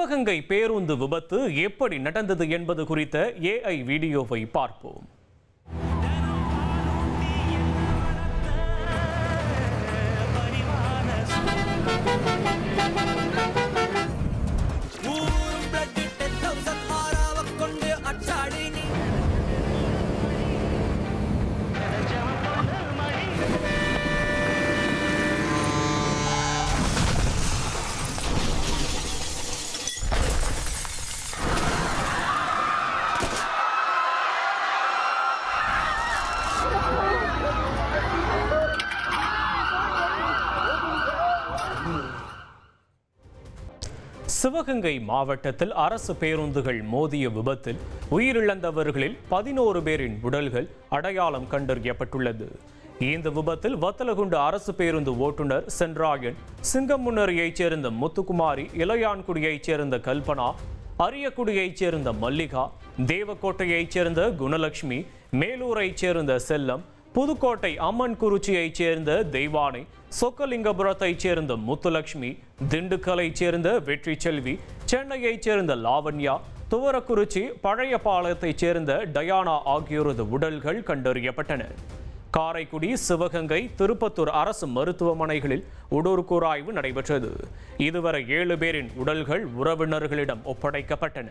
சிவகங்கை பேருந்து விபத்து எப்படி நடந்தது என்பது குறித்த AI வீடியோவை பார்ப்போம். சிவகங்கை மாவட்டத்தில் அரசு பேருந்துகள் மோதிய விபத்தில் உயிரிழந்தவர்களில் 11 பேரின் உடல்கள் அடையாளம் கண்டறியப்பட்டுள்ளது. இந்த விபத்தில் வத்தலகுண்டு அரசு பேருந்து ஓட்டுநர் சென்றாயன், சிங்கமுன்னரியைச் சேர்ந்த முத்துக்குமாரி, இளையான்குடியைச் சேர்ந்த கல்பனா, அரியக்குடியைச் சேர்ந்த மல்லிகா, தேவக்கோட்டையைச் சேர்ந்த குணலட்சுமி, மேலூரைச் சேர்ந்த செல்லம், புதுக்கோட்டை அம்மன்குறிச்சியைச் சேர்ந்த தெய்வானை, சொக்கலிங்கபுரத்தைச் சேர்ந்த முத்துலட்சுமி, திண்டுக்கலைச் சேர்ந்த வெற்றி செல்வி, சென்னையைச் சேர்ந்த லாவண்யா, துவரக்குறிச்சி பழைய பாளையத்தைச் சேர்ந்த டயானா ஆகியோரது உடல்கள் கண்டறியப்பட்டன. காரைக்குடி, சிவகங்கை, திருப்பத்தூர் அரசு மருத்துவமனைகளில் உடற்கூறாய்வு நடைபெற்றது. இதுவரை 7 பேரின் உடல்கள் உறவினர்களிடம் ஒப்படைக்கப்பட்டன.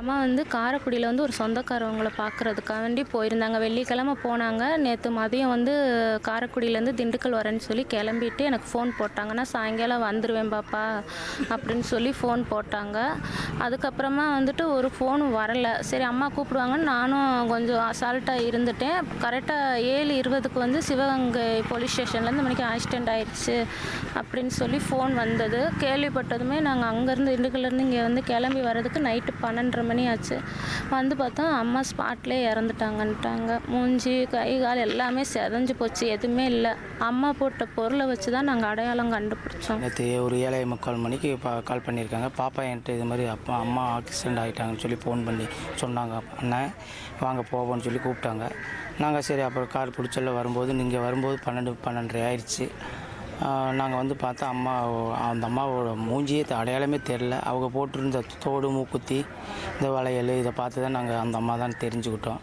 அம்மா காரைக்குடியில் ஒரு சொந்தக்காரவங்களை பார்க்குறதுக்காக வேண்டி போயிருந்தாங்க. வெள்ளிக்கிழமை போனாங்க. நேற்று மதியம் காரைக்குடியிலேருந்து திண்டுக்கல் வரேன்னு சொல்லி கிளம்பிட்டு எனக்கு ஃபோன் போட்டாங்க. நான் சாயங்காலம் வந்துடுவேன் பாப்பா அப்படின்னு சொல்லி ஃபோன் போட்டாங்க. அதுக்கப்புறமா ஒரு ஃபோனும் வரலை. சரி அம்மா கூப்பிடுவாங்கன்னு நானும் கொஞ்சம் அசால்ட்டாக இருந்துட்டேன். கரெக்டாக 7:20க்கு சிவகங்கை போலீஸ் ஸ்டேஷன்லேருந்து இந்த மணிக்கு ஆக்சிடெண்ட் ஆயிடுச்சு அப்படின்னு சொல்லி ஃபோன் வந்தது. கேள்விப்பட்டதுமே நாங்கள் அங்கேருந்து திண்டுக்கல்லேருந்து இங்கே கிளம்பி வர்றதுக்கு நைட்டு 12:30 மணி ஆச்சு. பார்த்தா அம்மா ஸ்பாட்லேயே இறந்துட்டாங்கன்ட்டாங்க. மூஞ்சி, கை, கால் எல்லாமே செதஞ்சு போச்சு, எதுவுமே இல்லை. அம்மா போட்ட பொருளை வச்சு தான் நாங்கள் அடையாளம் கண்டுபிடிச்சோம். நேற்று ஒரு 7:45 மணிக்கு கால் பண்ணியிருக்காங்க. பாப்பா என்கிட்ட இது மாதிரி அம்மா ஆக்சிடெண்ட் ஆகிட்டாங்கன்னு சொல்லி ஃபோன் பண்ணி சொன்னாங்க. அண்ணன் வாங்க போவோன்னு சொல்லி கூப்பிட்டாங்க. நாங்கள் சரி அப்புறம் கார் பிடிச்சல வரும்போது நீங்கள் வரும்போது 12:30 ஆயிடுச்சு. நாங்கள் பார்த்தா அந்த அம்மாவோட மூஞ்சியே அடையாளமே தெரில. அவங்க போட்டிருந்த தோடு, மூக்குத்தி, இந்த வளையல் இதை பார்த்து தான் நாங்கள் அந்த அம்மா தான் தெரிஞ்சுக்கிட்டோம்.